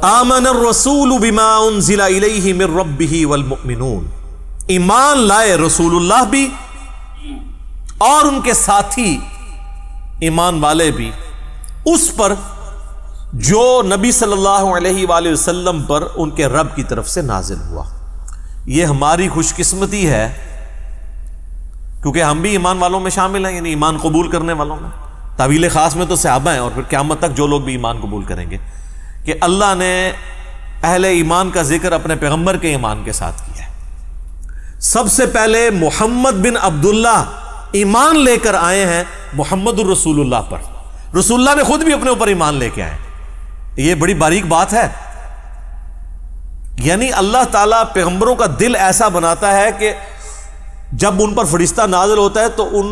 آمن الرسول بما انزل الیہ من ربہ والمؤمنون، ایمان لائے رسول اللہ بھی اور ان کے ساتھی ایمان والے بھی اس پر جو نبی صلی اللہ علیہ وآلہ وسلم پر ان کے رب کی طرف سے نازل ہوا۔ یہ ہماری خوش قسمتی ہے کیونکہ ہم بھی ایمان والوں میں شامل ہیں، یعنی ایمان قبول کرنے والوں میں۔ تعویل خاص میں تو صحابہ ہیں اور پھر قیامت تک جو لوگ بھی ایمان قبول کریں گے، کہ اللہ نے اہل ایمان کا ذکر اپنے پیغمبر کے ایمان کے ساتھ کیا ہے۔ سب سے پہلے محمد بن عبداللہ ایمان لے کر آئے ہیں محمد الرسول اللہ پر، رسول اللہ نے خود بھی اپنے اوپر ایمان لے کے آئے۔ یہ بڑی باریک بات ہے، یعنی اللہ تعالیٰ پیغمبروں کا دل ایسا بناتا ہے کہ جب ان پر فرشتہ نازل ہوتا ہے تو ان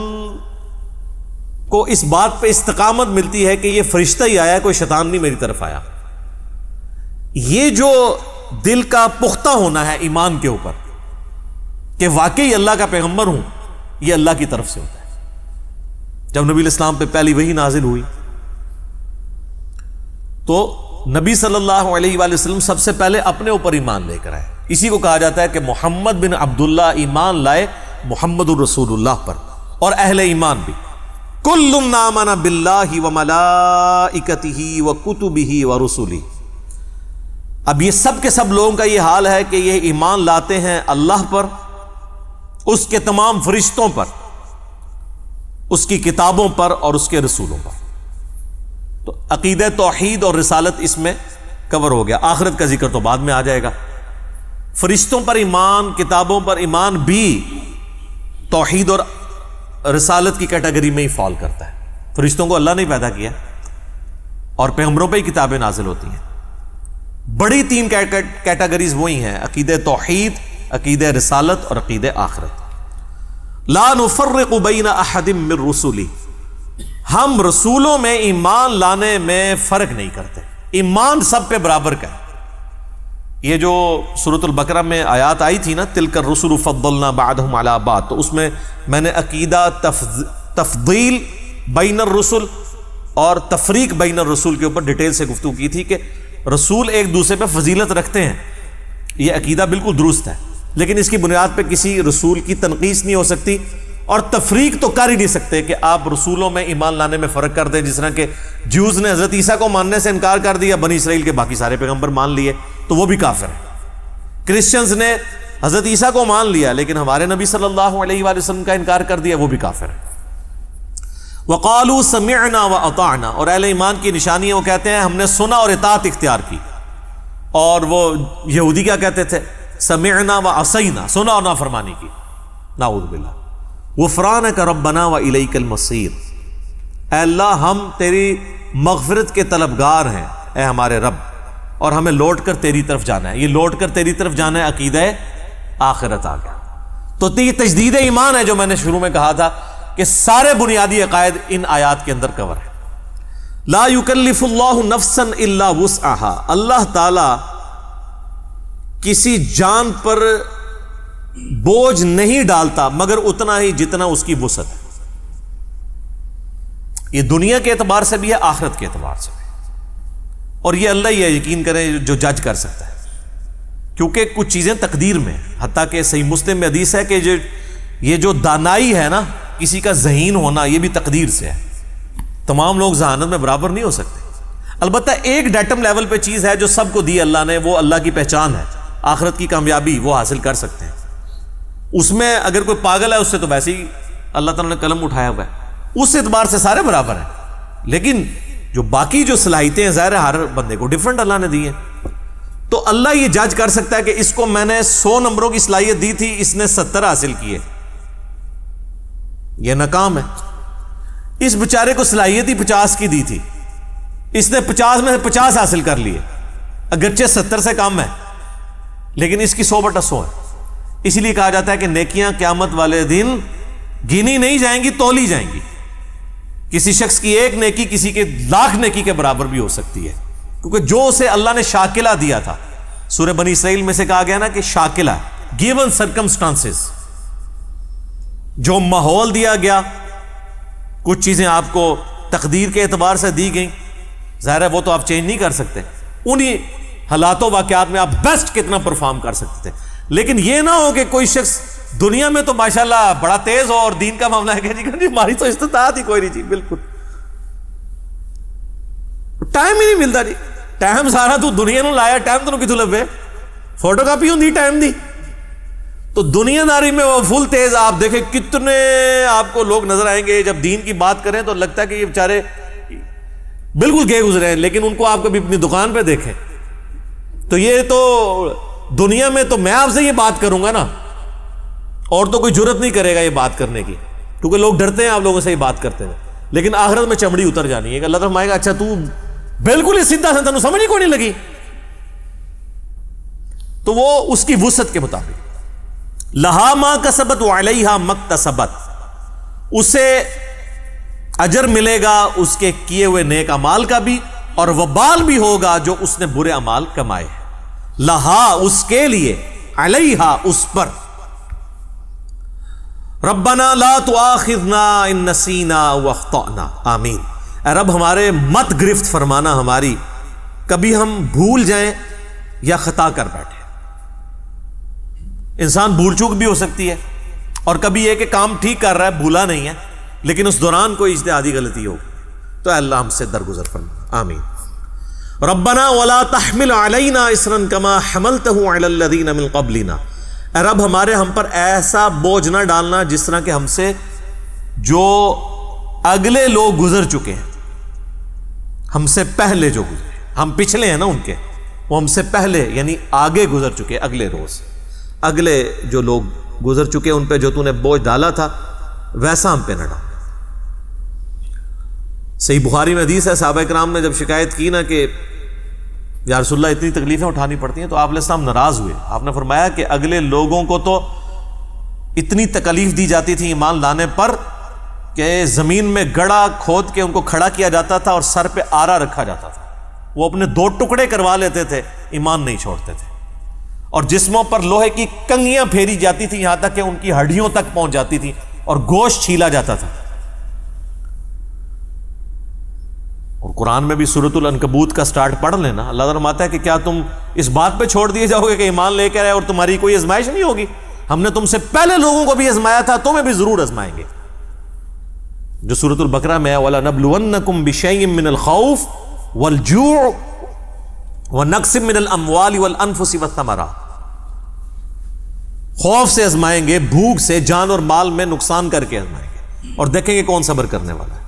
کو اس بات پہ استقامت ملتی ہے کہ یہ فرشتہ ہی آیا ہے، کوئی شیطان نہیں میری طرف آیا۔ یہ جو دل کا پختہ ہونا ہے ایمان کے اوپر کہ واقعی اللہ کا پیغمبر ہوں، یہ اللہ کی طرف سے ہوتا ہے۔ جب نبی علیہ السلام پہ پہلی وحی نازل ہوئی تو نبی صلی اللہ علیہ وآلہ وسلم سب سے پہلے اپنے اوپر ایمان لے کر آئے۔ اسی کو کہا جاتا ہے کہ محمد بن عبداللہ ایمان لائے محمد الرسول اللہ پر، اور اہل ایمان بھی۔ کل آمن باللہ وملائکتہ وکتبہ ورسلہ۔ اب یہ سب کے سب لوگوں کا یہ حال ہے کہ یہ ایمان لاتے ہیں اللہ پر، اس کے تمام فرشتوں پر، اس کی کتابوں پر اور اس کے رسولوں پر۔ تو عقیدہ توحید اور رسالت اس میں کور ہو گیا، آخرت کا ذکر تو بعد میں آ جائے گا۔ فرشتوں پر ایمان، کتابوں پر ایمان بھی توحید اور رسالت کی کیٹیگری میں ہی فال کرتا ہے۔ فرشتوں کو اللہ نے پیدا کیا اور پیغمبروں پہ ہی کتابیں نازل ہوتی ہیں۔ بڑی تین کیٹیگریز وہی ہیں، عقیدہ توحید، عقیدہ رسالت اور عقیدہ آخرت۔ لا نفرق بین احد من رسلہ، ہم رسولوں میں ایمان لانے میں فرق نہیں کرتے، ایمان سب پہ برابر کا ہے۔ یہ جو سورۃ البقرہ میں آیات آئی تھی نا، تلک الرسل فضلنا بعضهم علی بعض، تو اس میں نے عقیدہ تفضیل بین الرسل اور تفریق بین الرسل کے اوپر ڈیٹیل سے گفتگو کی تھی کہ رسول ایک دوسرے پہ فضیلت رکھتے ہیں، یہ عقیدہ بالکل درست ہے، لیکن اس کی بنیاد پہ کسی رسول کی تنقیص نہیں ہو سکتی، اور تفریق تو کر ہی نہیں سکتے کہ آپ رسولوں میں ایمان لانے میں فرق کر دیں۔ جس طرح کہ جیوز نے حضرت عیسیٰ کو ماننے سے انکار کر دیا، بنی اسرائیل کے باقی سارے پیغمبر مان لیے تو وہ بھی کافر ہیں۔ کرسچنز نے حضرت عیسیٰ کو مان لیا لیکن ہمارے نبی صلی اللہ علیہ وآلہ وسلم کا انکار کر دیا، وہ بھی کافر ہیں۔ وقالوا سمعنا واطعنا، اور اہل ایمان کی نشانی ہے، وہ کہتے ہیں ہم نے سنا اور اطاعت اختیار کی۔ اور وہ یہودی کیا کہتے تھے؟ سمعنا وعصینا، سنا اور نافرمانی کی۔ نعوذ باللہ۔ غفرانک ربنا والیک المصیر، اے اللہ ہم تیری مغفرت کے طلبگار ہیں اے ہمارے رب، اور ہمیں لوٹ کر تیری طرف جانا ہے۔ یہ لوٹ کر تیری طرف جانا ہے عقیدہ آخرت آ گیا۔ تو یہ تجدید ایمان ہے جو میں نے شروع میں کہا تھا کہ سارے بنیادی عقائد ان آیات کے اندر کور ہے۔ لا یکلف اللہ نفسا الا وسعها، اللہ تعالی کسی جان پر بوجھ نہیں ڈالتا مگر اتنا ہی جتنا اس کی وسعت ہے۔ یہ دنیا کے اعتبار سے بھی ہے، آخرت کے اعتبار سے بھی، اور یہ اللہ ہی ہے، یقین کریں، جو جج کر سکتا ہے، کیونکہ کچھ چیزیں تقدیر میں، حتیٰ کہ صحیح مسلم میں حدیث ہے کہ یہ جو دانائی ہے نا، کسی کا ذہین ہونا، یہ بھی تقدیر سے ہے۔ تمام لوگ ذہانت میں برابر نہیں ہو سکتے۔ البتہ ایک ڈیٹم لیول پہ چیز ہے جو سب کو دی اللہ نے، وہ اللہ کی پہچان ہے، آخرت کی کامیابی وہ حاصل کر سکتے ہیں۔ اس میں اگر کوئی پاگل ہے اس سے تو ویسے ہی اللہ تعالیٰ نے قلم اٹھایا ہوا ہے، اس اعتبار سے سارے برابر ہیں، لیکن جو باقی جو صلاحیتیں ہیں ظاہر ہے ہر بندے کو ڈیفرنٹ اللہ نے دی ہیں۔ تو اللہ یہ جج کر سکتا ہے کہ اس کو میں نے 100 نمبروں کی صلاحیت دی تھی، اس نے 70 حاصل کیے، یہ ناکام ہے۔ اس بیچارے کو صلاحیت ہی 50 کی دی تھی، اس نے 50 میں سے 50 حاصل کر لیے، اگرچہ 70 سے کم ہے، لیکن اس کی 100/100 ہے۔ اس لیے کہا جاتا ہے کہ نیکیاں قیامت والے دن گنی نہیں جائیں گی، تولی جائیں گی۔ کسی شخص کی ایک نیکی کسی کے 1,00,000 نیکی کے برابر بھی ہو سکتی ہے، کیونکہ جو اسے اللہ نے شاکلہ دیا تھا، سورہ بنی اسرائیل میں سے کہا گیا نا کہ شاکلہ، گیون سرکمسٹانسز، جو ماحول دیا گیا، کچھ چیزیں آپ کو تقدیر کے اعتبار سے دی گئیں، ظاہر ہے وہ تو آپ چینج نہیں کر سکتے، انہی حالات و واقعات میں آپ بیسٹ کتنا پرفارم کر سکتے تھے. لیکن یہ نہ ہو کہ کوئی شخص دنیا میں تو ماشاءاللہ بڑا تیز ہو اور دین کا معاملہ ہے کہ جی ہماری تو استطاعت ہی کوئی نہیں جی، بالکل ٹائم ہی نہیں ملتا جی. ٹائم سارا تو دنیا نو لایا، ٹائم تو کتوں لبے، فوٹو کاپی ہوندی ٹائم دی. تو دنیا داری میں وہ فل تیز. آپ دیکھیں کتنے آپ کو لوگ نظر آئیں گے جب دین کی بات کریں تو لگتا ہے کہ یہ بیچارے بالکل گئے گزرے ہیں، لیکن ان کو آپ کبھی اپنی دکان پہ دیکھیں تو یہ تو دنیا میں تو میں آپ سے یہ بات کروں گا نا، اور تو کوئی جرت نہیں کرے گا یہ بات کرنے کی، کیونکہ لوگ ڈرتے ہیں آپ لوگوں سے یہ بات کرتے ہیں. لیکن آخرت میں چمڑی اتر جانی ہے کہ اللہ تعالیٰ فرمائے گا اچھا تو بالکل ہی سیدھا سا، تینوں سمجھ ہی کوئی نہیں لگی. تو وہ اس کی وسعت کے مطابق لہا ما کسبت وعلیہا مکتسبت، اسے اجر ملے گا اس کے کیے ہوئے نیک اعمال کا بھی، اور وبال بھی ہوگا جو اس نے برے اعمال کمائے. لہا اس کے لیے، علیہا اس پر. ربنا لا تؤاخذنا ان نسینا واخطأنا، آمین. اے رب ہمارے مت گرفت فرمانا ہماری، کبھی ہم بھول جائیں یا خطا کر بیٹھے. انسان بھول چوک بھی ہو سکتی ہے، اور کبھی یہ کہ کام ٹھیک کر رہا ہے بھولا نہیں ہے، لیکن اس دوران کوئی اجتہادی غلطی ہو تو اے اللہ ہم سے درگزر فرما، آمین. ربنا ولا تحمل علینا اصرا کما حملته علی الذین من قبلنا، اے رب ہمارے ہم پر ایسا بوجھ نہ ڈالنا جس طرح کہ ہم سے جو اگلے لوگ گزر چکے ہیں، ہم سے پہلے جو گزرے، ہم پچھلے ہیں نا ان کے، وہ ہم سے پہلے یعنی آگے گزر چکے، اگلے روز اگلے جو لوگ گزر چکے ان پہ جو تو نے بوجھ ڈالا تھا ویسا ہم پہ نہ ڈال. صحیح بخاری میں حدیث ہے، صحابہ کرام نے جب شکایت کی نا کہ یا رسول اللہ اتنی تکلیفیں اٹھانی پڑتی ہیں، تو آپ علیہ السلام ناراض ہوئے. آپ نے فرمایا کہ اگلے لوگوں کو تو اتنی تکلیف دی جاتی تھی ایمان لانے پر کہ زمین میں گڑھا کھود کے ان کو کھڑا کیا جاتا تھا اور سر پہ آرا رکھا جاتا تھا، وہ اپنے 2 ٹکڑے کروا لیتے تھے، ایمان نہیں چھوڑتے تھے. اور جسموں پر لوہے کی کنگیاں پھیری جاتی تھی یہاں تک کہ ان کی ہڈیوں تک پہنچ جاتی تھی اور گوشت چھیلا جاتا تھا. اور قرآن میں بھی سورۃ العنکبوت کا سٹارٹ پڑھ لینا، اللہ تعالیٰ فرماتا ہے کہ کیا تم اس بات پہ چھوڑ دیے جاؤ گے کہ ایمان لے کر آئے اور تمہاری کوئی آزمائش نہیں ہوگی؟ ہم نے تم سے پہلے لوگوں کو بھی آزمایا تھا، تمہیں بھی ضرور آزمائیں گے. جو سورۃ البقرہ میں ہے وَلَنَبْلُوَنَّكُمْ بِشَيْءٍ مِّنَ الْخَوْفِ وَالْجُوعِ وَنَقْصٍ مِّنَ الْأَمْوَالِ وَالْأَنفُسِ وَالثَّمَرَاتِ، خوف سے آزمائیں گے، بھوک سے، جان اور مال میں نقصان کر کے آزمائیں گے، اور دیکھیں گے کون صبر کرنے والا ہے.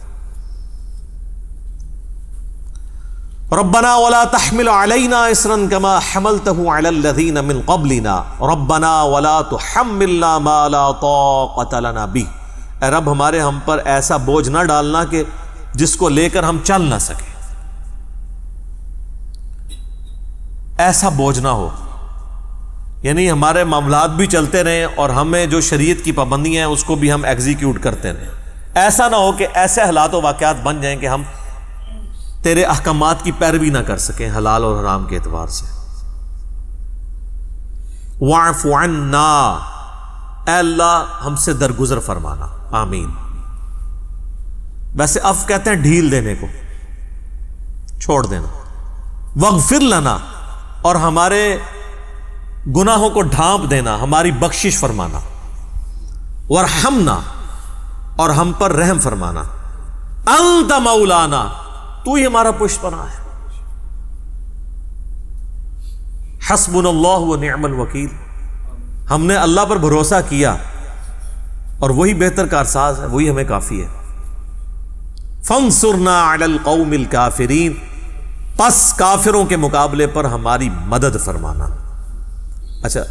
ربنا ولا تحمل علينا اصرا كما حملته على الذين من قبلنا ربنا ولا تحملنا ما لا طاقة لنا به، اے رب ہمارے ہم پر ایسا بوجھ نہ ڈالنا کہ جس کو لے کر ہم چل نہ سکیں. ایسا بوجھ نہ ہو، یعنی ہمارے معاملات بھی چلتے رہیں اور ہمیں جو شریعت کی پابندیاں ہیں اس کو بھی ہم ایگزیکیوٹ کرتے رہیں. ایسا نہ ہو کہ ایسے حالات و واقعات بن جائیں کہ ہم تیرے احکامات کی پیروی نہ کر سکیں حلال اور حرام کے اعتبار سے. واعف عنا، اے اللہ ہم سے درگزر فرمانا، آمین. ویسے عفو کہتے ہیں ڈھیل دینے کو، چھوڑ دینا. واغفر لنا، اور ہمارے گناہوں کو ڈھانپ دینا، ہماری بخشش فرمانا. وارحمنا، اور ہم پر رحم فرمانا. انت مولانا، تو ہی ہمارا پشت پناہ ہے. حسبنا اللہ ونعم الوکیل، ہم نے اللہ پر بھروسہ کیا اور وہی بہتر کارساز ہے، وہی ہمیں کافی ہے. فانصرنا علی القوم الکافرین، پس کافروں کے مقابلے پر ہماری مدد فرمانا. اچھا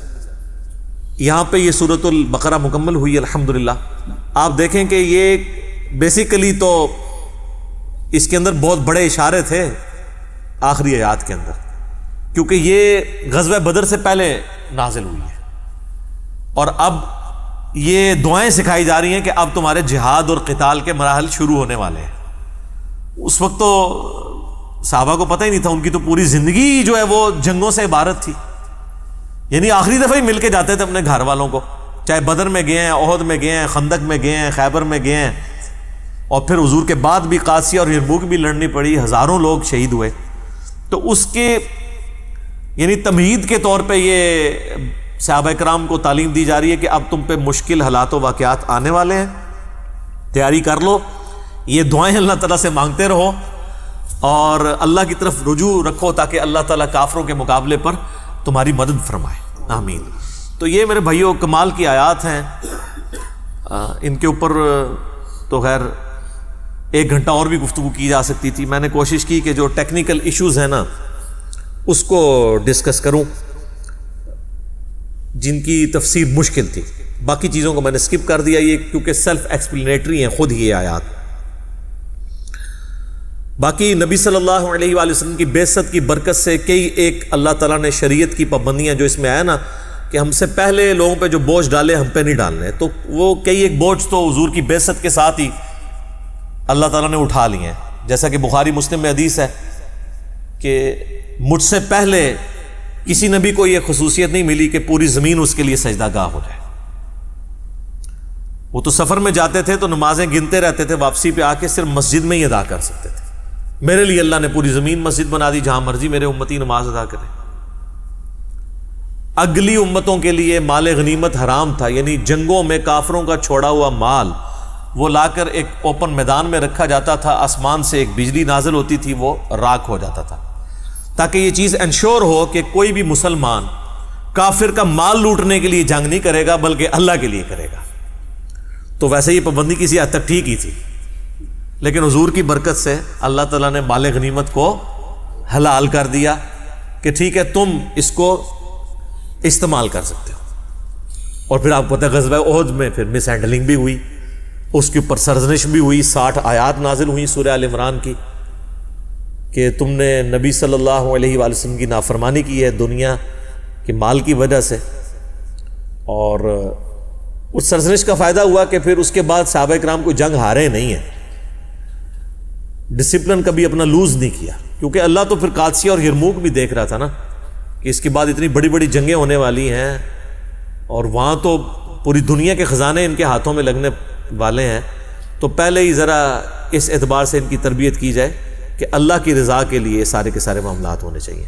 یہاں پہ یہ سورۃ البقرہ مکمل ہوئی الحمدللہ. آپ دیکھیں کہ یہ بیسیکلی تو اس کے اندر بہت بڑے اشارے تھے آخری آیات کے اندر، کیونکہ یہ غزوہ بدر سے پہلے نازل ہوئی ہے، اور اب یہ دعائیں سکھائی جا رہی ہیں کہ اب تمہارے جہاد اور قتال کے مراحل شروع ہونے والے ہیں. اس وقت تو صحابہ کو پتہ ہی نہیں تھا، ان کی تو پوری زندگی جو ہے وہ جنگوں سے عبارت تھی. یعنی آخری دفعہ ہی مل کے جاتے تھے اپنے گھر والوں کو، چاہے بدر میں گئے ہیں، احد میں گئے ہیں، خندق میں گئے ہیں، خیبر میں گئے ہیں، اور پھر حضور کے بعد بھی قادسیہ اور یرموک بھی لڑنی پڑی، ہزاروں لوگ شہید ہوئے، تو اس کے یعنی تمہید کے طور پہ یہ صحابہ کرام کو تعلیم دی جا رہی ہے کہ اب تم پہ مشکل حالات و واقعات آنے والے ہیں، تیاری کر لو، یہ دعائیں اللہ تعالیٰ سے مانگتے رہو اور اللہ کی طرف رجوع رکھو تاکہ اللہ تعالیٰ کافروں کے مقابلے پر تمہاری مدد فرمائے، آمین۔ تو یہ میرے بھائیوں کمال کی آیات ہیں، ان کے اوپر تو خیر 1 گھنٹہ اور بھی گفتگو کی جا سکتی تھی، میں نے کوشش کی کہ جو ٹیکنیکل ایشوز ہیں نا اس کو ڈسکس کروں جن کی تفسیر مشکل تھی، باقی چیزوں کو میں نے سکپ کر دیا، یہ کیونکہ سیلف ایکسپلینیٹری ہیں خود ہی یہ آیات۔ باقی نبی صلی اللہ علیہ وآلہ وسلم کی بعثت کی برکت سے کئی ایک اللہ تعالیٰ نے شریعت کی پابندیاں جو اس میں آیا نا کہ ہم سے پہلے لوگوں پہ جو بوجھ ڈالے ہم پہ نہیں ڈالنے، تو وہ کئی ایک بوجھ تو حضور کی بعثت کے ساتھ ہی اللہ تعالیٰ نے اٹھا لیے ہیں، جیسا کہ بخاری مسلم میں حدیث ہے کہ مجھ سے پہلے کسی نبی کو یہ خصوصیت نہیں ملی کہ پوری زمین اس کے لیے سجدہ گاہ ہو جائے۔ وہ تو سفر میں جاتے تھے تو نمازیں گنتے رہتے تھے، واپسی پہ آ کے صرف مسجد میں ہی ادا کر سکتے تھے۔ میرے لیے اللہ نے پوری زمین مسجد بنا دی، جہاں مرضی میرے امتی نماز ادا کرے۔ اگلی امتوں کے لیے مال غنیمت حرام تھا، یعنی جنگوں میں کافروں کا چھوڑا ہوا مال وہ لا کر ایک اوپن میدان میں رکھا جاتا تھا، آسمان سے ایک بجلی نازل ہوتی تھی، وہ راکھ ہو جاتا تھا، تاکہ یہ چیز انشور ہو کہ کوئی بھی مسلمان کافر کا مال لوٹنے کے لیے جنگ نہیں کرے گا بلکہ اللہ کے لیے کرے گا۔ تو ویسے یہ پابندی کسی حد تک ٹھیک ہی تھی، لیکن حضور کی برکت سے اللہ تعالیٰ نے مال غنیمت کو حلال کر دیا کہ ٹھیک ہے تم اس کو استعمال کر سکتے ہو۔ اور پھر آپ کو پتہ ہے غزوہ احد میں پھر مس ہینڈلنگ بھی ہوئی، اس کے اوپر سرزنش بھی ہوئی، 60 آیات نازل ہوئی سورہ آل عمران کی کہ تم نے نبی صلی اللہ علیہ وآلہ وسلم کی نافرمانی کی ہے دنیا کے مال کی وجہ سے، اور اس سرزنش کا فائدہ ہوا کہ پھر اس کے بعد صحابہ کرام کو جنگ ہارے نہیں ہیں، ڈسپلن کبھی اپنا لوز نہیں کیا، کیونکہ اللہ تو پھر قادسیہ اور یرموک بھی دیکھ رہا تھا نا کہ اس کے بعد اتنی بڑی بڑی جنگیں ہونے والی ہیں اور وہاں تو پوری دنیا کے خزانے ان کے ہاتھوں میں لگنے والے ہیں، تو پہلے ہی ذرا اس اعتبار سے ان کی تربیت کی جائے کہ اللہ کی رضا کے لیے سارے کے سارے معاملات ہونے چاہیے۔